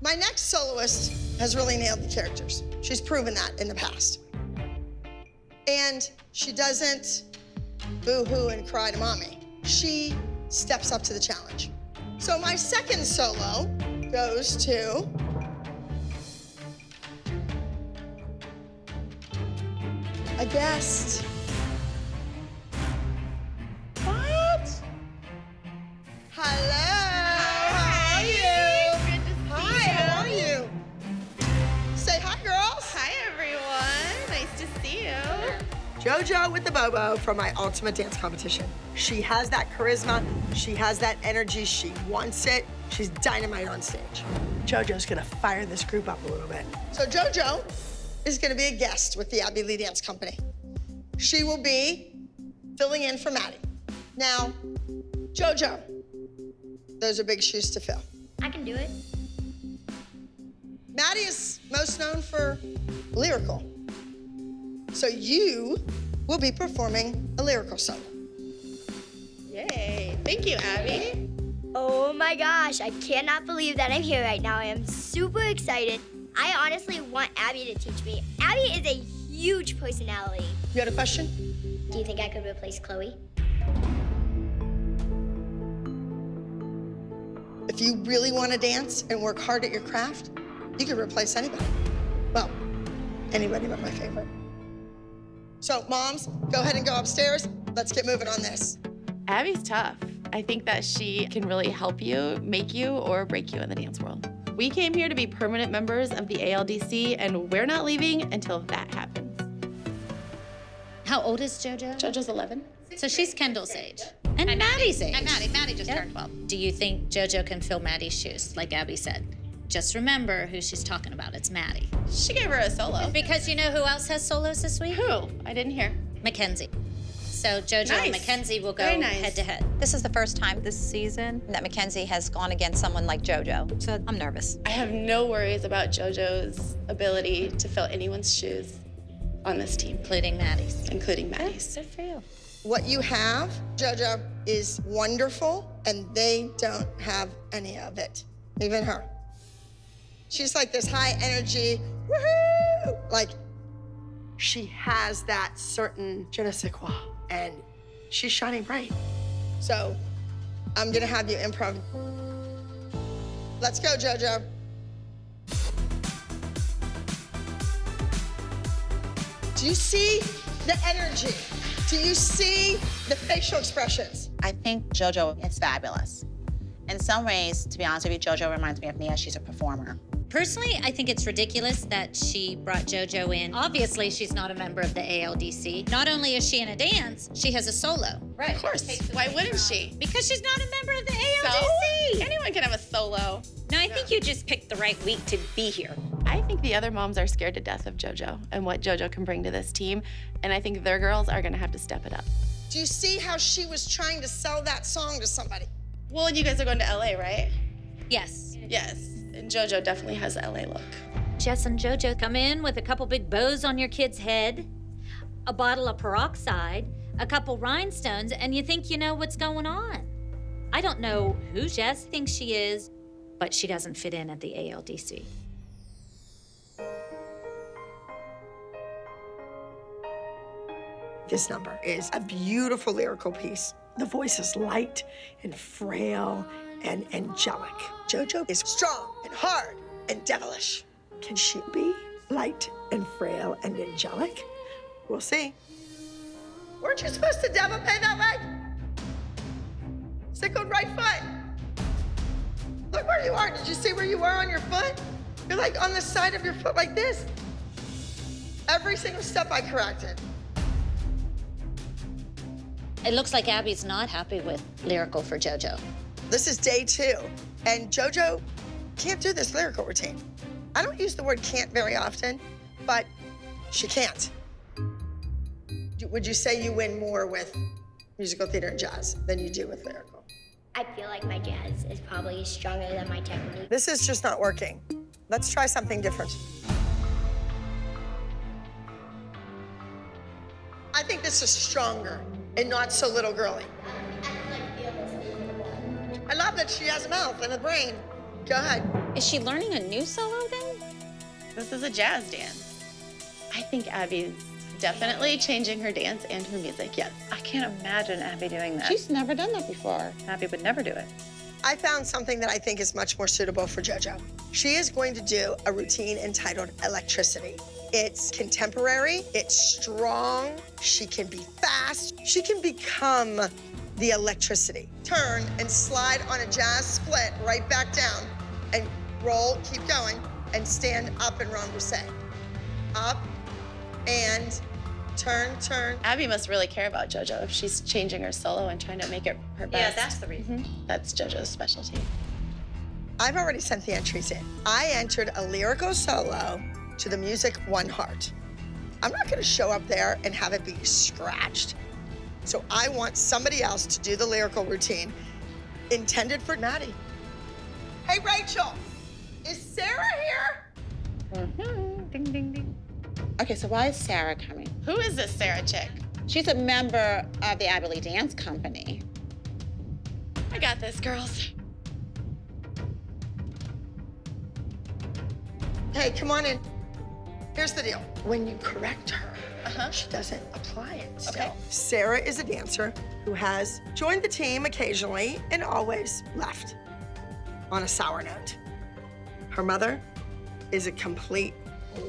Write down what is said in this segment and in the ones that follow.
My next soloist has really nailed the characters. She's proven that in the past. And she doesn't boo-hoo and cry to mommy. She steps up to the challenge. So my second solo goes to a guest. What? Hello. How are you? Good to see Hi, you. how are you? Say hi, girls. Hi, everyone. Nice to see you. JoJo with the Bobo from my ultimate dance competition. She has that charisma. She has that energy. She wants it. She's dynamite on stage. JoJo's gonna fire this group up a little bit. So JoJo is gonna be a guest with the Abby Lee Dance Company. She will be filling in for Maddie. Now, JoJo, those are big shoes to fill. I can do it. Maddie is most known for lyrical. So you will be performing a lyrical solo. Yay. Thank you, Abby. Oh my gosh, I cannot believe that I'm here right now. I am super excited. I honestly want Abby to teach me. Abby is a huge personality. You had a question? Do you think I could replace Chloe? If you really want to dance and work hard at your craft, you can replace anybody. Well, anybody but my favorite. So moms, go ahead and go upstairs. Let's get moving on this. Abby's tough. I think that she can really help you, make you, or break you in the dance world. We came here to be permanent members of the ALDC, and we're not leaving until that happens. How old is JoJo? JoJo's 11. So she's Kendall's age. And Maddie's age. And Maddie just turned 12. Do you think JoJo can fill Maddie's shoes, like Abby said? Just remember who she's talking about. It's Maddie. She gave her a solo. Because you know who else has solos this week? Who? I didn't hear. Mackenzie. So JoJo and Nice. Mackenzie will go Very nice. head to head. This is the first time this season that Mackenzie has gone against someone like JoJo, so I'm nervous. I have no worries about JoJo's ability to fill anyone's shoes on this team, Including Maddie's. including Maddie's. Good for you. What you have, JoJo, is wonderful, and they don't have any of it, even her. She's like this high energy, woohoo! Like, she has that certain je ne sais quoi, and she's shining bright. So, I'm gonna have you improv. Let's go, JoJo. Do you see the energy? Do you see the facial expressions? I think JoJo is fabulous. In some ways, to be honest with you, JoJo reminds me of Nia. She's a performer. Personally, I think it's ridiculous that she brought JoJo in. Obviously, she's not a member of the ALDC. Not only is she in a dance, she has a solo. Right. Of course. Why wouldn't she? Because she's not a member of the So, ALDC. anyone can have a solo. No, I think you just picked the right week to be here. I think the other moms are scared to death of JoJo and what JoJo can bring to this team, and I think their girls are gonna have to step it up. Do you see how she was trying to sell that song to somebody? Well, and you guys are going to LA, right? Yes. Yes, and JoJo definitely has the LA look. Jess and JoJo come in with a couple big bows on your kid's head, a bottle of peroxide, a couple rhinestones, and you think you know what's going on. I don't know who Jess thinks she is, but she doesn't fit in at the ALDC. This number is a beautiful lyrical piece. The voice is light and frail and angelic. JoJo is strong and hard and devilish. Can she be light and frail and angelic? We'll see. Weren't you supposed to devil pay that way? Sickled right foot. Look where you are. Did you see where you are on your foot? You're like on the side of your foot like this. Every single step I corrected. It looks like Abby's not happy with lyrical for JoJo. This is day 2, and JoJo can't do this lyrical routine. I don't use the word can't very often, but she can't. Would you say you win more with musical theater and jazz than you do with lyrical? I feel like my jazz is probably stronger than my technique. This is just not working. Let's try something different. I think this is stronger and not so little girly. I love that she has a mouth and a brain. Go ahead. Is she learning a new solo then? This is a jazz dance. I think Abby's definitely changing her dance and her music, yes. I can't imagine Abby doing that. She's never done that before. Abby would never do it. I found something that I think is much more suitable for JoJo. She is going to do a routine entitled Electricity. It's contemporary, it's strong, she can be fast, she can become the electricity. Turn and slide on a jazz split right back down and roll, keep going, and stand up and renversé. Up and turn, turn. Abby must really care about JoJo if she's changing her solo and trying to make it her best. Yeah, that's the reason. That's JoJo's specialty. I've already sent the entries in. I entered a lyrical solo to the music One Heart. I'm not gonna show up there and have it be scratched. So I want somebody else to do the lyrical routine intended for Maddie. Hey, Rachel, is Sarah here? Ding, ding, ding. Okay, so why is Sarah coming? Who is this Sarah chick? She's a member of the Abby Lee Dance Company. I got this, girls. Hey, come on in. Here's the deal. When you correct her, she doesn't apply it still. Okay. Sarah is a dancer who has joined the team occasionally and always left on a sour note. Her mother is a complete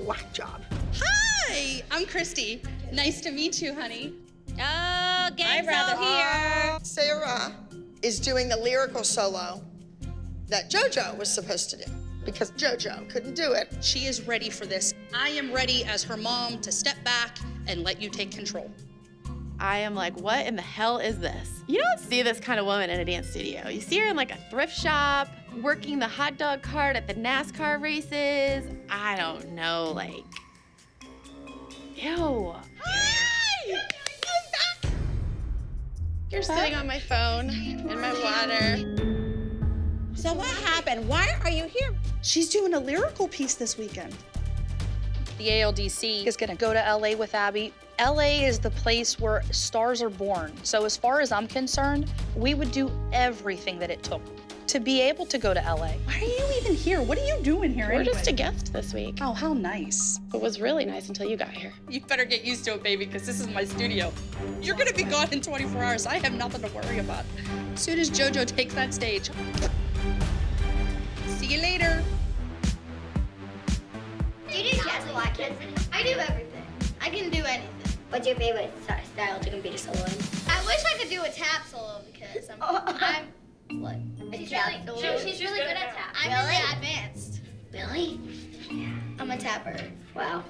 whack job. Hi, I'm Christy. Nice to meet you, honey. Oh, gang's all here. Sarah is doing the lyrical solo that JoJo was supposed to do because JoJo couldn't do it. She is ready for this. I am ready as her mom to step back and let you take control. I am like, what in the hell is this? You don't see this kind of woman in a dance studio. You see her in like a thrift shop, working the hot dog cart at the NASCAR races. I don't know, like, ew. Hi! I'm back! You're sitting on my phone in my water. So what happened? Why are you here? She's doing a lyrical piece this weekend. The ALDC is gonna go to LA with Abby. LA is the place where stars are born. So as far as I'm concerned, we would do everything that it took to be able to go to LA. Why are you even here? What are you doing here We're anyway? just a guest this week. Oh, how nice. It was really nice until you got here. You better get used to it, baby, because this is my studio. You're gonna be gone in 24 hours. I have nothing to worry about. As soon as JoJo takes that stage. See you later. Do you do jazz a lot, kids? I do everything. I can do anything. What's your favorite style to compete a solo in? I wish I could do a tap solo because I'm what? She's really good at tap. I'm really advanced. Really? Yeah. I'm a tapper. Wow.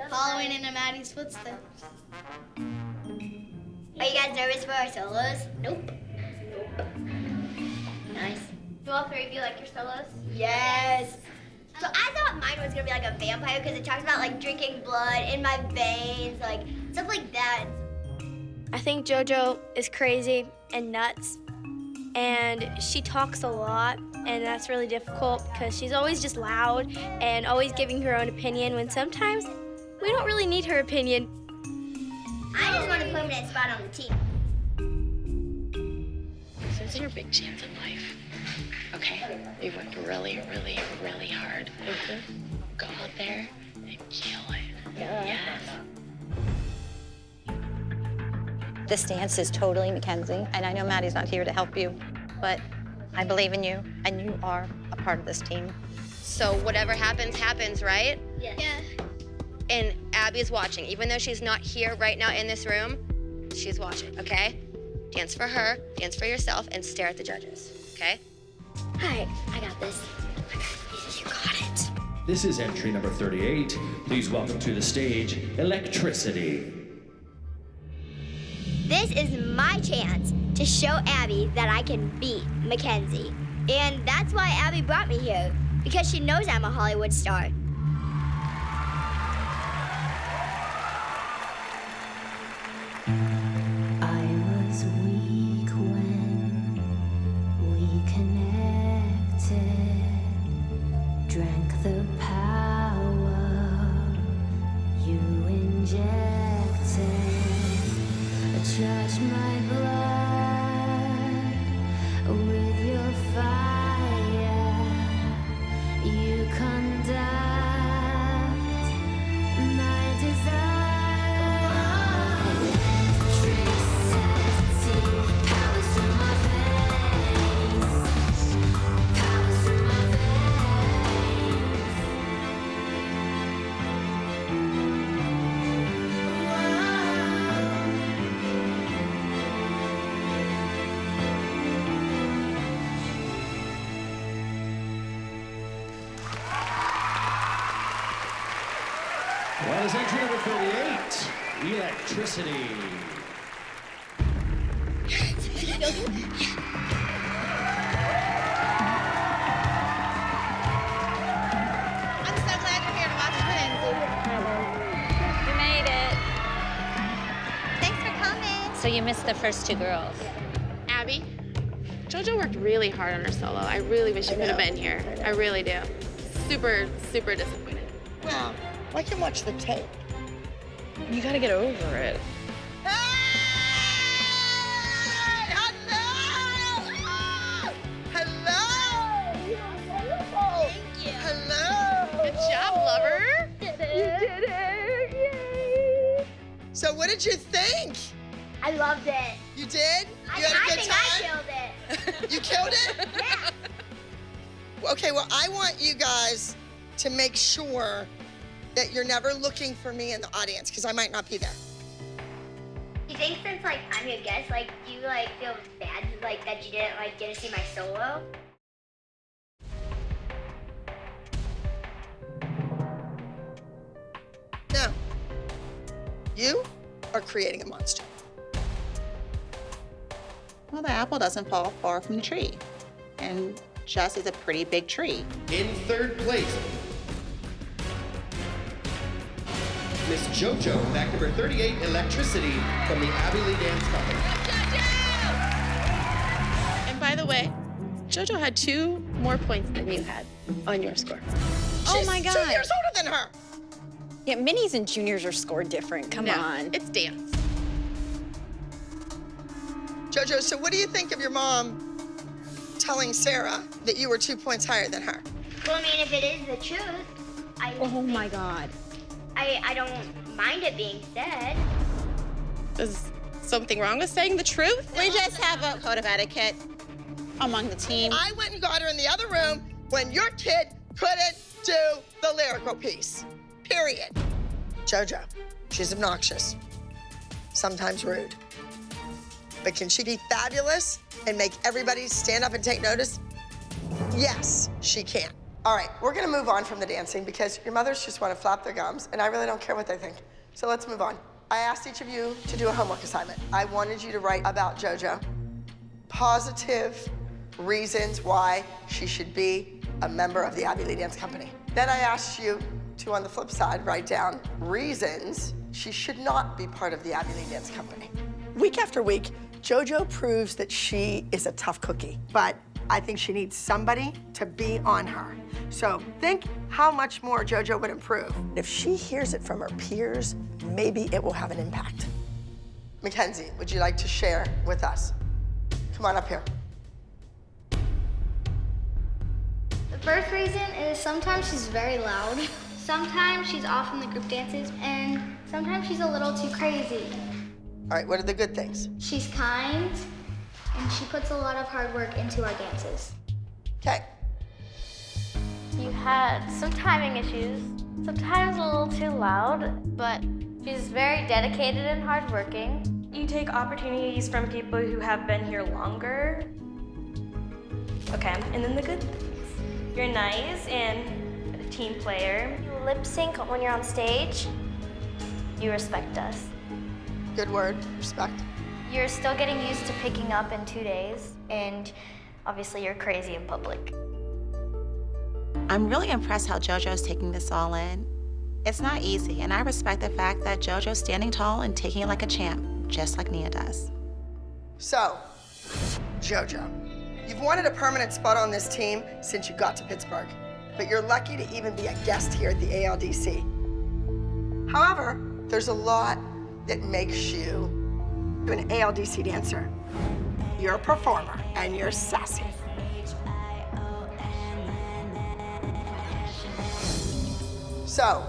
Following in Maddie's footsteps. Are you guys nervous for our solos? Nope. Nice. Do all three of you like your solos? Yes. So I thought mine was gonna be like a vampire because it talks about like drinking blood in my veins, like stuff like that. I think JoJo is crazy and nuts, and she talks a lot, and that's really difficult because she's always just loud and always giving her own opinion when sometimes we don't really need her opinion. I just want a permanent spot on the team. This is your big chance in life. Okay, you worked really, really, really hard. Go out there and kill it. Yes. This dance is totally Mackenzie, and I know Maddie's not here to help you, but I believe in you, and you are a part of this team. So whatever happens, happens, right? Yeah. And Abby's watching. Even though she's not here right now in this room, she's watching, okay? Dance for her, dance for yourself, and stare at the judges, okay? All right, I got this. You got it. This is entry number 38. Please welcome to the stage, Electricity. This is my chance to show Abby that I can beat Mackenzie. And that's why Abby brought me here, because she knows I'm a Hollywood star. I was weak when we connected, drank the power you injected. Judge my blood with your fire. Well, it's entry number 38, electricity. I'm so glad you're here to watch twins. You made it. Thanks for coming. So you missed the first two girls. Abby, JoJo worked really hard on her solo. I really wish you could have been here. I really do. Super, super disappointed. Well, I can watch the tape. You gotta get over it. Good job, lover. So what did you think? I loved it. You did? I You had a good think time? I killed it. You killed it? Yeah. Okay, well, I want you guys to make sure that you're never looking for me in the audience, because I might not be there. You think since like I'm your guest, like you like feel bad like that you didn't like get to see my solo? No. You are creating a monster. Well, the apple doesn't fall far from the tree. And Jess is a pretty big tree. In third place, Miss JoJo, with act number 38, Electricity, from the Abbey Lee Dance Company. And by the way, JoJo had 2 more points than you had on your score. She's my 2 God. years older than her. Yeah, minis and juniors are scored different. Come No, on. it's dance. JoJo, so what do you think of your mom telling Sarah that you were 2 points higher than her? Well, I mean, if it is the truth, Oh my God. I don't mind it being said. Is something wrong with saying the truth? We just have a code of etiquette among the team. I went and got her in the other room when your kid couldn't do the lyrical piece. Period. JoJo, she's obnoxious, sometimes rude. But can she be fabulous and make everybody stand up and take notice? Yes, she can. All right, we're gonna move on from the dancing because your mothers just wanna flap their gums and I really don't care what they think. So let's move on. I asked each of you to do a homework assignment. I wanted you to write about JoJo. Positive reasons why she should be a member of the Abbey Lee Dance Company. Then I asked you to, on the flip side, write down reasons she should not be part of the Abbey Lee Dance Company. Week after week, JoJo proves that she is a tough cookie, but I think she needs somebody to be on her. So think how much more JoJo would improve. If she hears it from her peers, maybe it will have an impact. Mackenzie, would you like to share with us? Come on up here. The first reason is sometimes she's very loud. Sometimes she's off in the group dances, and sometimes she's a little too crazy. All right, what are the good things? She's kind, and she puts a lot of hard work into our dances. Okay. You had some timing issues, sometimes a little too loud, but she's very dedicated and hardworking. You take opportunities from people who have been here longer. Okay, and then the good things. You're nice and a team player. You lip sync when you're on stage. You respect us. Good word, respect. You're still getting used to picking up in 2 days, and obviously you're crazy in public. I'm really impressed how JoJo's taking this all in. It's not easy, and I respect the fact that JoJo's standing tall and taking it like a champ, just like Nia does. So, JoJo, you've wanted a permanent spot on this team since you got to Pittsburgh, but you're lucky to even be a guest here at the ALDC. However, there's a lot that makes you an ALDC dancer. You're a performer, and you're sassy. So,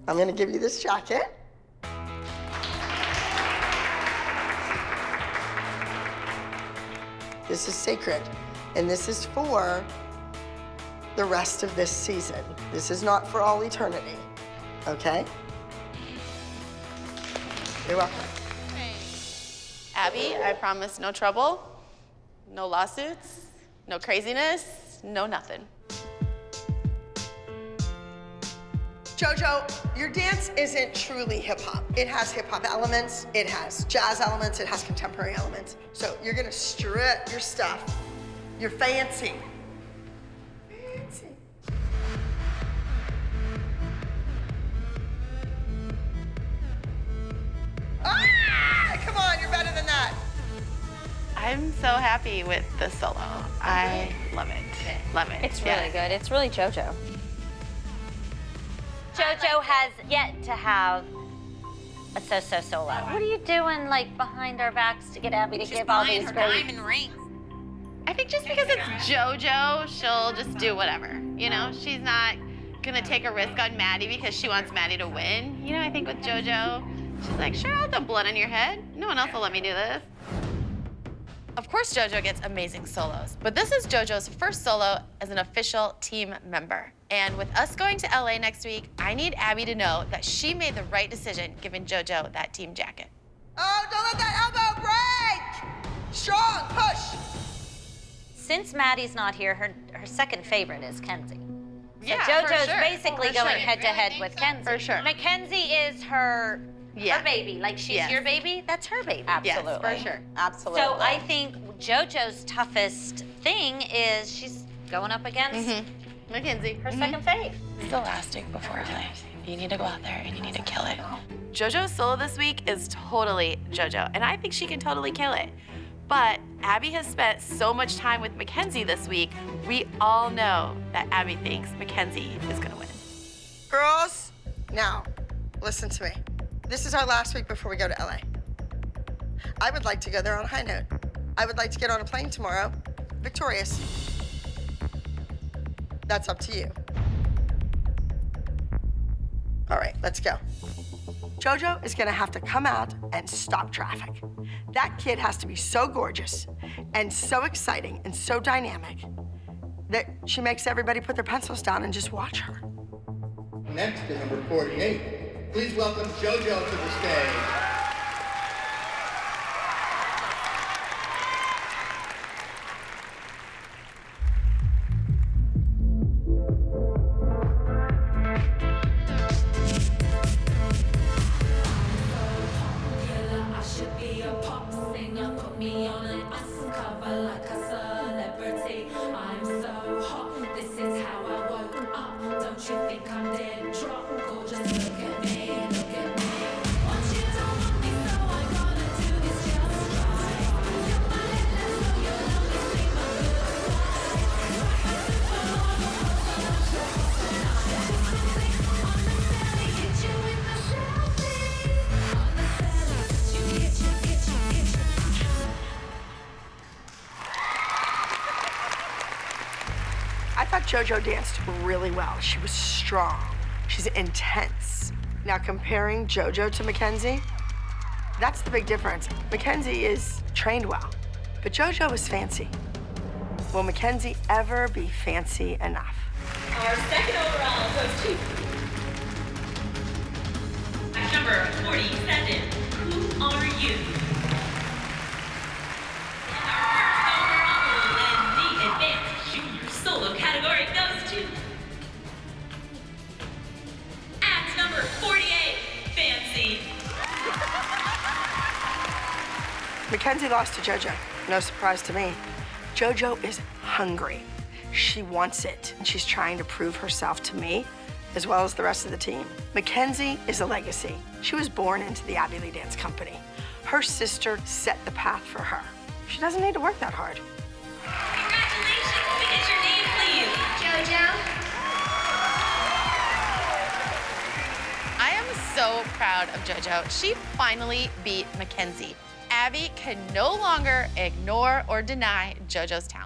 I'm gonna give you this jacket. This is sacred, and this is for the rest of this season. This is not for all eternity, okay? You're welcome. Abby, I promise no trouble, no lawsuits, no craziness, no nothing. JoJo, your dance isn't truly hip hop. It has hip hop elements, it has jazz elements, it has contemporary elements. So you're gonna strip your stuff. You're fancy. Fancy. Ah! Come on, you're better than that. I'm so happy with the solo. I love it. Love it. It's really good. It's really JoJo. JoJo has yet to have a so-so solo. What are you doing, like, behind our backs to get Abby to give all these great... rings. I think just because it's JoJo, she'll just do whatever. You know, she's not gonna take a risk on Maddie because she wants Maddie to win. You know, I think with JoJo, she's like, sure, I'll throw blood on your head. No one else will let me do this. Of course, JoJo gets amazing solos, but this is JoJo's first solo as an official team member. And with us going to LA next week, I need Abby to know that she made the right decision giving JoJo that team jacket. Oh, don't let that elbow break! Strong, push! Since Maddie's not here, her second favorite is Kenzie. So Yeah, JoJo's for sure. basically For going sure. head-to-head with Kenzie. For sure. Mackenzie is her baby. Like, she's Yes. your baby, that's her baby. Yes, for sure. Absolutely. So I think JoJo's toughest thing is she's going up against Mackenzie. her second fave. It's the last week before LA. You need to go out there and you need to kill it. JoJo's solo this week is totally JoJo, and I think she can totally kill it. But Abby has spent so much time with Mackenzie this week, we all know that Abby thinks Mackenzie is gonna win. Girls, now, listen to me. This is our last week before we go to LA. I would like to go there on a high note. I would like to get on a plane tomorrow, victorious. That's up to you. All right, let's go. JoJo is gonna have to come out and stop traffic. That kid has to be so gorgeous and so exciting and so dynamic that she makes everybody put their pencils down and just watch her. Next is number 48. Please welcome JoJo to the stage. I thought JoJo danced really well. She was strong. She's intense. Now comparing JoJo to Mackenzie, that's the big difference. Mackenzie is trained well, but JoJo is fancy. Will Mackenzie ever be fancy enough? Our second overall goes to at number 47. Who are you? And our first overall in the advanced junior solo category goes to at number 48, Fancy. Mackenzie lost to JoJo. No surprise to me. JoJo is hungry. She wants it, and she's trying to prove herself to me, as well as the rest of the team. Mackenzie is a legacy. She was born into the Abby Lee Dance Company. Her sister set the path for her. She doesn't need to work that hard. Congratulations. Can we get your name, please? JoJo. I am so proud of JoJo. She finally beat Mackenzie. Abby can no longer ignore or deny JoJo's talent.